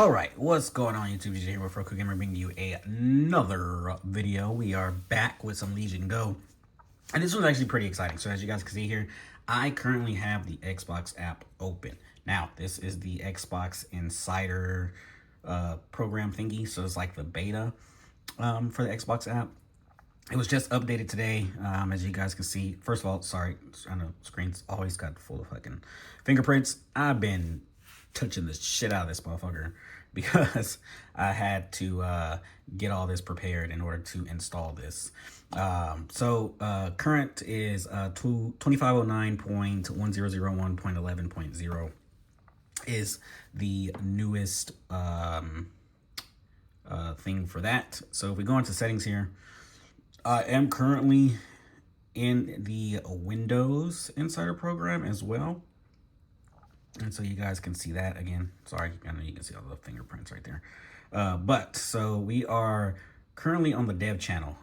Alright, what's going on YouTube? DJ here with Roku Gamer bringing you another video. We are back with some Legion Go. And this one's actually pretty exciting. So as you guys can see here, I currently have the Xbox app open. Now, this is the Xbox Insider program thingy. So it's like the beta for the Xbox app. It was just updated today, as you guys can see. First of all, sorry, I know screen's always got full of fucking fingerprints. I've been touching the shit out of this motherfucker because I had to get all this prepared in order to install this. Current is 2509.1001.11.0 is the newest thing for that. So if we go into settings here, I am currently in the Windows Insider program as well. And so you guys can see that again. Sorry, I know you can see all the fingerprints right there. So we are currently on the dev channel.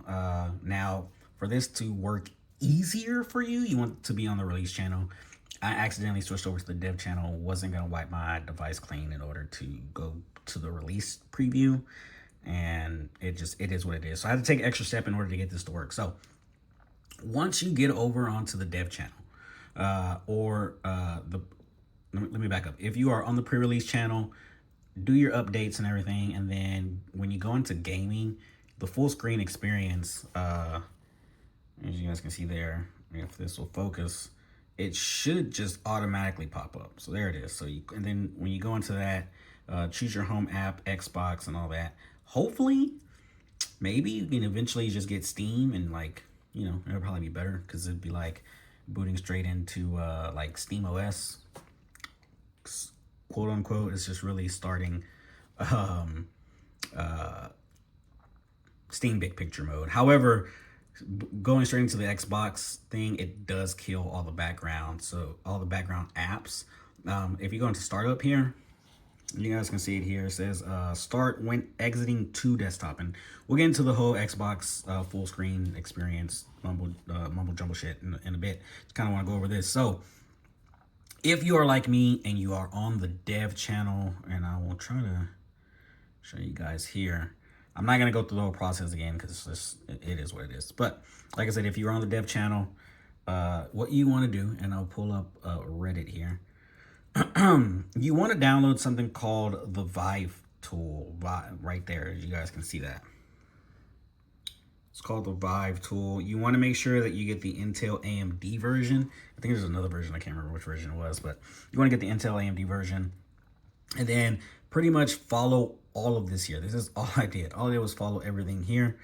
Now, for this to work easier for you, you want to be on the release channel. I accidentally switched over to the dev channel. Wasn't going to wipe my device clean in order to go to the release preview. And it is what it is. So I had to take an extra step in order to get this to work. So once you get over onto the dev channel, let me back up. If you are on the pre-release channel, do your updates and everything, and then when you go into gaming, the full screen experience, as you guys can see there, if this will focus, it should just automatically pop up. So there it is. So and then when you go into that, choose your home app, Xbox, and all that. Hopefully, maybe you can eventually just get Steam, and it'll probably be better because it'd be like booting straight into like Steam OS. Quote unquote. It's just really starting Steam big picture mode. However, going straight into the Xbox thing, it does kill all the background, so all the background apps. If you go into startup here, you guys can see it here. It says start when exiting to desktop, and we'll get into the whole Xbox full screen experience mumble jumble shit in a bit. Just kind of want to go over this. So if you are like me and you are on the dev channel, and I will try to show you guys here. I'm not going to go through the whole process again because it is what it is. But like I said, if you're on the dev channel, what you want to do, and I'll pull up Reddit here. You want to download something called the Vive tool right there. You guys can see that. It's called the Vive tool. You want to make sure that you get the Intel AMD version. I think there's another version. I can't remember which version it was, but you want to get the Intel AMD version. And then pretty much follow all of this here. This is all I did. All I did was follow everything here.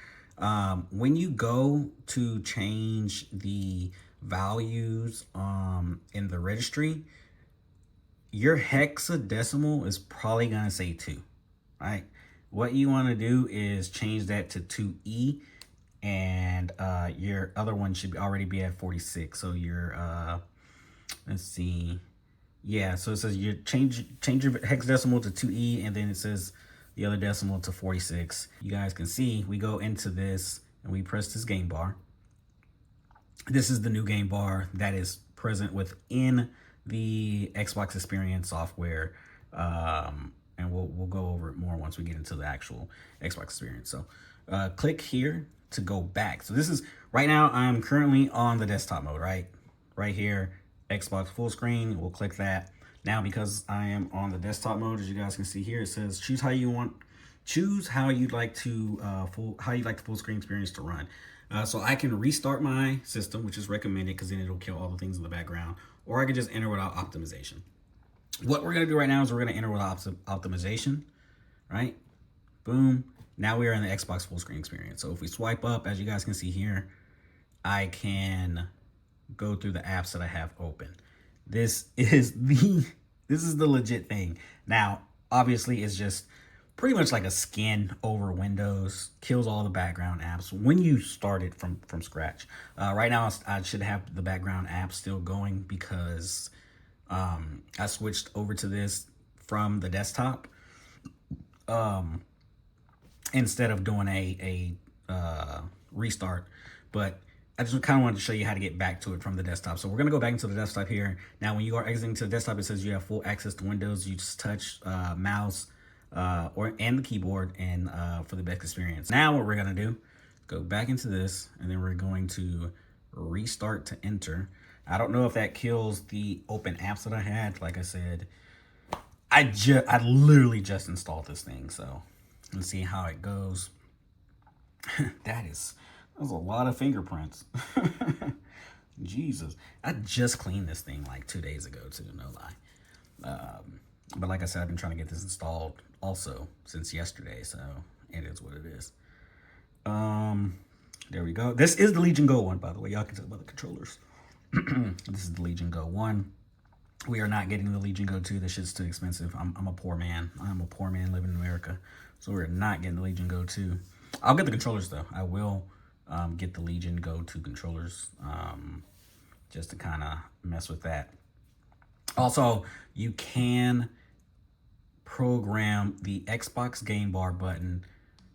When you go to change the values in the registry, your hexadecimal is probably going to say 2, right? What you want to do is change that to 2E. And your other one should already be at 46. So your let's see, yeah. So it says you change your hexadecimal to 2E, and then it says the other decimal to 46. You guys can see we go into this and we press this game bar. This is the new game bar that is present within the Xbox Experience software, and we'll go over it more once we get into the actual Xbox Experience. So click here to go back. So this is right now I'm currently on the desktop mode, right here, Xbox full screen. We'll click that. Now because I am on the desktop mode, as you guys can see here, it says choose how you'd like the full screen experience to run. So I can restart my system, which is recommended because then it'll kill all the things in the background, or I could just enter without optimization. What we're going to do right now is we're going to enter without optimization, right? Boom. Now we are in the Xbox full screen experience. So if we swipe up, as you guys can see here, I can go through the apps that I have open. This is the legit thing. Now, obviously, it's just pretty much like a skin over Windows, kills all the background apps when you start it from scratch. Right now, I should have the background apps still going because I switched over to this from the desktop. Instead of doing a restart, but I just kind of wanted to show you how to get back to it from the desktop. So we're going to go back into the desktop here. Now, when you are exiting to the desktop, it says you have full access to Windows. You just touch mouse, and the keyboard, and for the best experience. Now what we're gonna do, go back into this, and then we're going to restart to enter. I don't know if that kills the open apps that I had. Like I said, I literally just installed this thing, so let's see how it goes. That's a lot of fingerprints. Jesus, I just cleaned this thing like 2 days ago too, no lie. But like I said, I've been trying to get this installed also since yesterday, so it is what it is. There we go. This is the Legion Go one, by the way. Y'all can tell by the controllers. This is the Legion Go 1. We are not getting the Legion Go 2. This shit's too expensive. I'm a poor man. I'm a poor man living in America. So we're not getting the Legion Go 2. I'll get the controllers, though. I will get the Legion Go 2 controllers just to kind of mess with that. Also, you can program the Xbox game bar button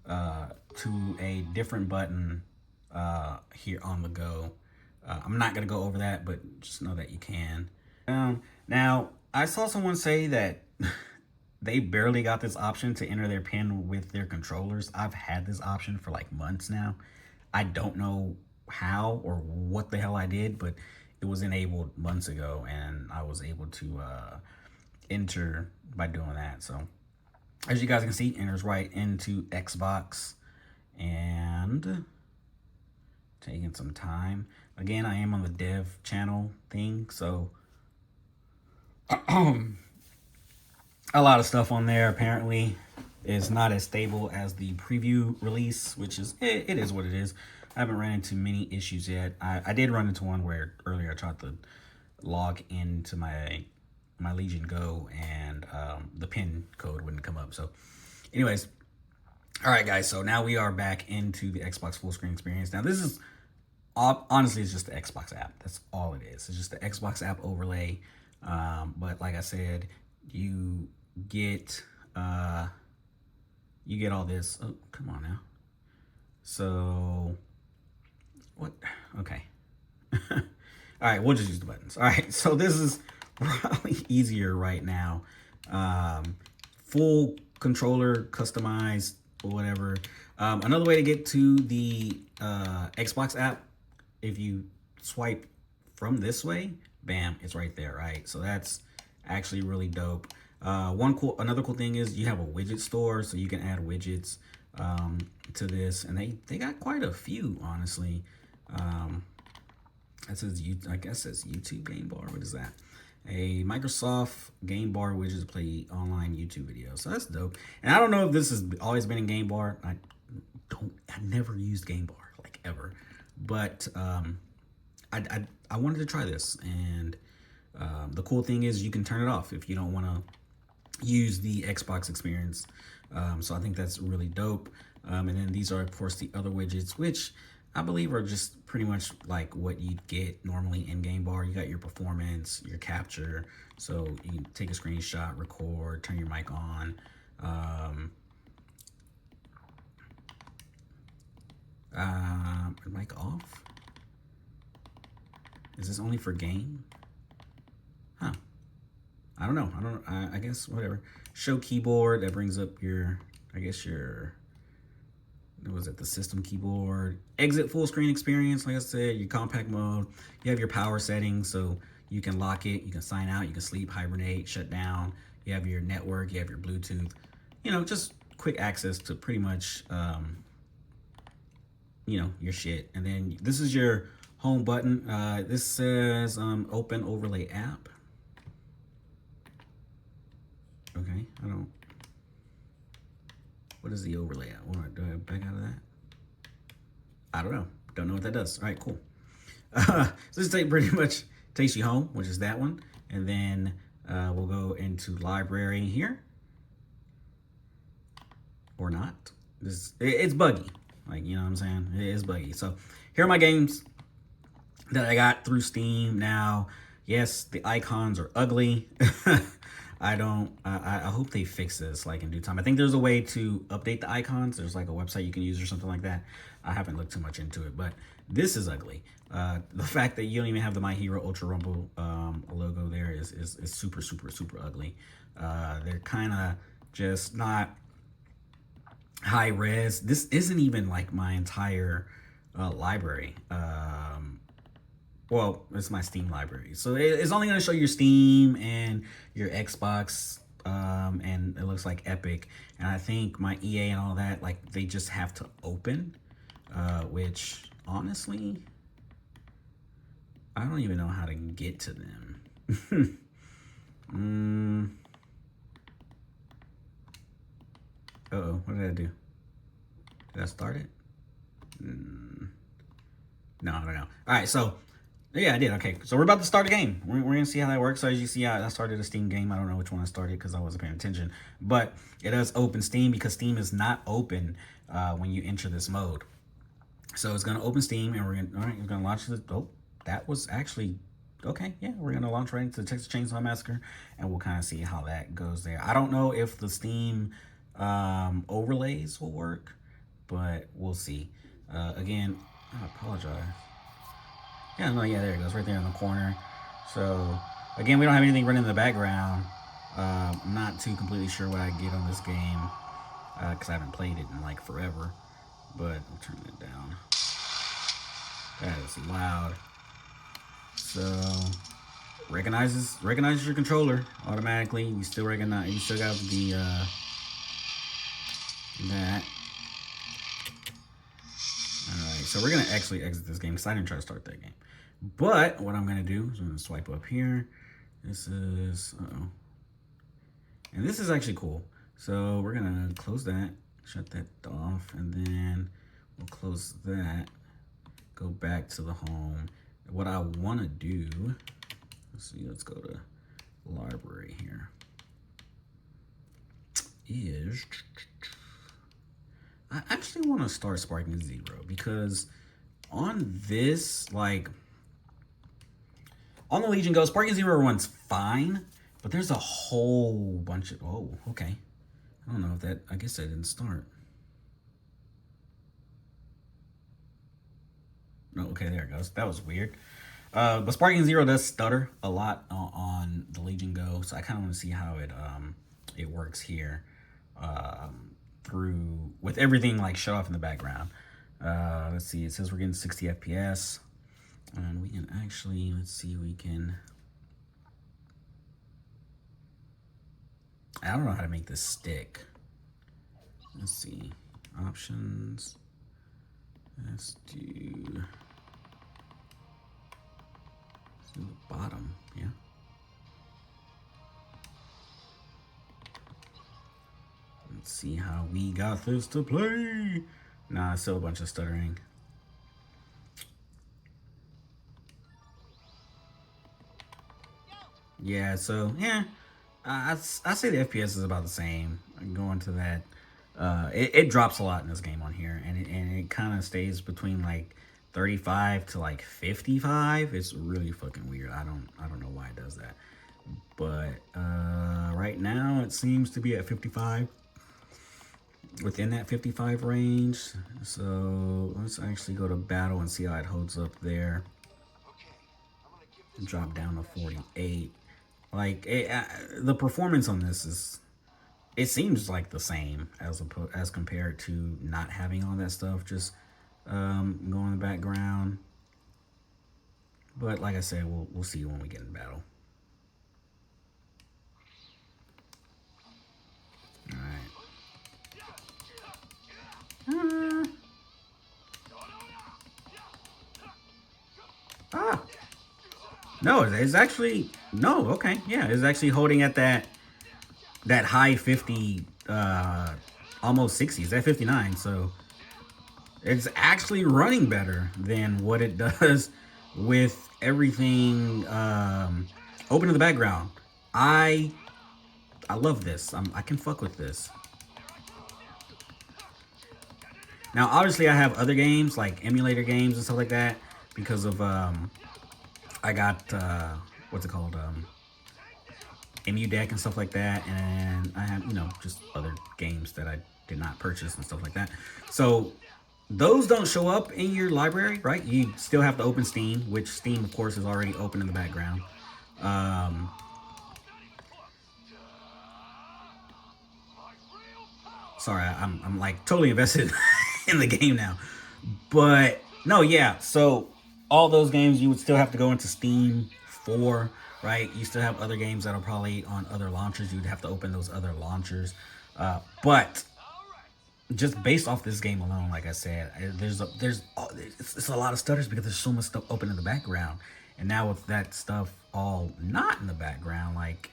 to a different button here on the Go. I'm not going to go over that, but just know that you can. Now, I saw someone say that they barely got this option to enter their PIN with their controllers. I've had this option for like months now. I don't know how or what the hell I did, but it was enabled months ago, and I was able to enter by doing that. So, as you guys can see, enters right into Xbox, and taking some time. Again, I am on the dev channel thing, so a lot of stuff on there apparently is not as stable as the preview release, which is, it is what it is. I haven't run into many issues yet. I did run into one where earlier I tried to log into my Legion Go, and the PIN code wouldn't come up. So anyways, all right, guys, so now we are back into the Xbox full screen experience. Now, this is honestly, it's just the Xbox app. That's all it is. It's just the Xbox app overlay. But like I said, you get all this. Oh, come on now. So what? Okay. All right, we'll just use the buttons. All right, so this is probably easier right now. Full controller, customized, or whatever. Another way to get to the Xbox app, if you swipe from this way, bam, it's right there, right? So that's actually really dope. Another cool thing is you have a widget store, so you can add widgets to this, and they got quite a few, honestly. That says, I guess it's YouTube Game Bar. What is that? A Microsoft Game Bar widget to play online YouTube videos. So that's dope. And I don't know if this has always been in Game Bar. I never used Game Bar, like, ever. But I wanted to try this, and the cool thing is you can turn it off if you don't want to use the Xbox experience. So I think that's really dope. And then these are, of course, the other widgets, which I believe are just pretty much like what you'd get normally in Game Bar. You got your performance, your capture, so you can take a screenshot, record, turn your mic on. Mic off? Is this only for game? Huh. I don't know. I guess whatever. Show keyboard, that brings up your, I guess your, was it the system keyboard? Exit full screen experience, like I said, your compact mode. You have your power settings, so you can lock it, you can sign out, you can sleep, hibernate, shut down. You have your network, you have your Bluetooth. You know, just quick access to pretty much, you know, your shit. And then this is your home button. This says open overlay app. Okay, I don't. What is the overlay app? What, do I back out of that? I don't know. Don't know what that does. All right, cool. So this pretty much takes you home, which is that one. And then we'll go into library here. Or not. It's buggy. Like, you know what I'm saying? It is buggy. So here are my games that I got through Steam. Now, yes, the icons are ugly. I hope they fix this like in due time. I think there's a way to update the icons. There's like a website you can use or something like that. I haven't looked too much into it, but this is ugly. The fact that you don't even have the My Hero Ultra Rumble logo there is super, super, super ugly. They're kind of just not high res. This isn't even like my entire library. Well, it's my Steam library. So it's only going to show your Steam and your Xbox, and it looks like Epic. And I think my EA and all that, like, they just have to open, which, honestly, I don't even know how to get to them. Uh-oh, what did I do? Did I start it? No, I don't know. All right, so... yeah, I did. Okay, so we're about to start a game. We're going to see how that works. So as you see, I started a Steam game. I don't know which one I started because I wasn't paying attention. But it does open Steam because Steam is not open when you enter this mode. So it's going to open Steam, and we're going to launch the... oh, that was actually... okay, yeah, we're going to launch right into the Texas Chainsaw Massacre, and we'll kind of see how that goes there. I don't know if the Steam overlays will work, but we'll see. Again, I apologize. Yeah, no, yeah, there it goes, right there in the corner. So, again, we don't have anything running in the background. I'm not too completely sure what I get on this game, because I haven't played it in, like, forever. But I'll turn it down. That is loud. So, recognizes your controller automatically. You still got the, that. Alright, so we're going to actually exit this game because I didn't try to start that game. But what I'm going to do is I'm going to swipe up here. This is, and this is actually cool. So we're going to close that, shut that off, and then we'll close that, go back to the home. What I want to do, let's go to library here, is I actually want to start Sparking Zero because on this, like, on the Legion Go, Sparking Zero runs fine, but there's a whole bunch of, oh, okay. I don't know if that, I guess that didn't start. No, okay, there it goes. That was weird. But Sparking Zero does stutter a lot on the Legion Go, so I kind of want to see how it works here. Through with everything like shut off in the background. Let's see, it says we're getting 60 FPS, and we can actually, let's see, we can, I don't know how to make this stick. Let's see, options, let's do the bottom, yeah. Let's see how we got this to play. Nah, still a bunch of stuttering. Yeah, so, yeah. I say the FPS is about the same. Going to that. It drops a lot in this game on here. And it kind of stays between, like, 35 to, like, 55. It's really fucking weird. I don't know why it does that. But, right now, it seems to be at 55. Within that 55 range. So let's actually go to battle and see how it holds up there. Drop down to 48. Like the performance on this is, it seems like the same as compared to not having all that stuff just going in the background. But like I said, we'll see when we get in battle. All right. No, it's actually, no, okay, yeah, it's actually holding at that high 50, almost 60s, that 59, so it's actually running better than what it does with everything open in the background. I love this. I can fuck with this. Now, obviously, I have other games, like emulator games and stuff like that, because of, I got, what's it called, MU deck and stuff like that, and I have, you know, just other games that I did not purchase and stuff like that. So, those don't show up in your library, right? You still have to open Steam, which Steam, of course, is already open in the background. Sorry, I'm like totally invested in the game now. But no, yeah. So all those games you would still have to go into Steam for, right? You still have other games that'll probably on other launchers. You'd have to open those other launchers. But just based off this game alone, like I said, it's a lot of stutters because there's so much stuff open in the background. And now with that stuff all not in the background, like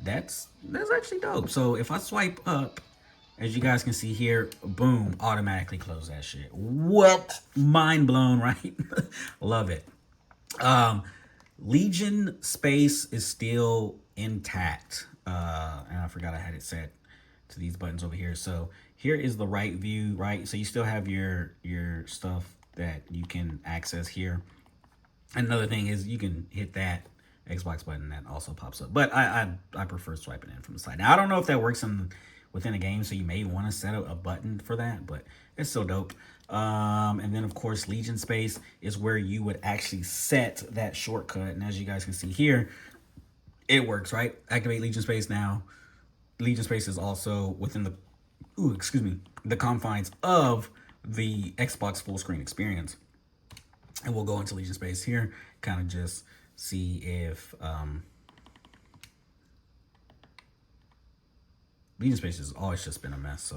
that's actually dope. So if I swipe up, as you guys can see here, boom, automatically close that shit. What? Mind blown, right? Love it. Legion space is still intact. And I forgot I had it set to these buttons over here. So here is the right view, right? So you still have your stuff that you can access here. Another thing is you can hit that Xbox button that also pops up. But I prefer swiping in from the side. Now I don't know if that works within a game, so you may want to set a button for that, but it's so dope. And then of course Legion space is where you would actually set that shortcut, and as you guys can see here, it works, right? Activate Legion space now. Legion space is also within the the confines of the Xbox full screen experience. And we'll go into Legion space here, kind of just see if Legion space has always just been a mess, so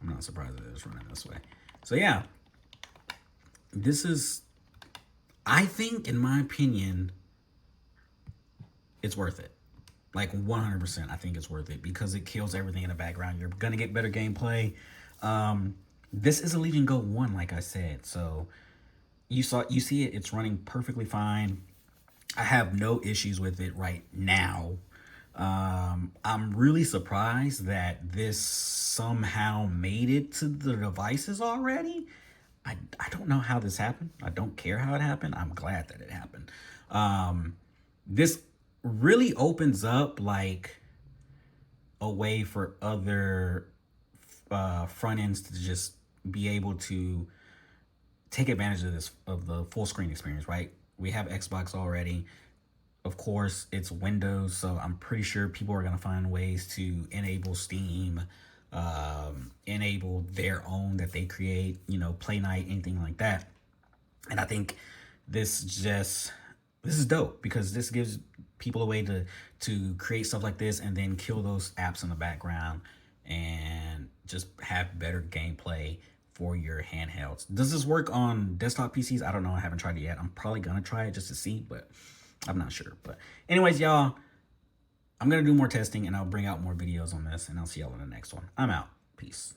I'm not surprised that it's running this way. So yeah, this is, I think, in my opinion, it's worth it. Like 100%, I think it's worth it because it kills everything in the background. You're gonna get better gameplay. This is a Legion Go 1, like I said, so you see it, it's running perfectly fine. I have no issues with it right now. I'm really surprised that this somehow made it to the devices already. I don't know how this happened. I don't care how it happened. I'm glad that it happened. This really opens up like a way for other front ends to just be able to take advantage of the full screen experience, right? We have Xbox already. Of course, it's Windows, so I'm pretty sure people are going to find ways to enable Steam, enable their own that they create, you know, Play Night, anything like that. And I think this is dope because this gives people a way to create stuff like this and then kill those apps in the background and just have better gameplay for your handhelds. Does this work on desktop PCs? I don't know. I haven't tried it yet. I'm probably going to try it just to see, but I'm not sure. But anyways, y'all, I'm going to do more testing and I'll bring out more videos on this and I'll see y'all in the next one. I'm out. Peace.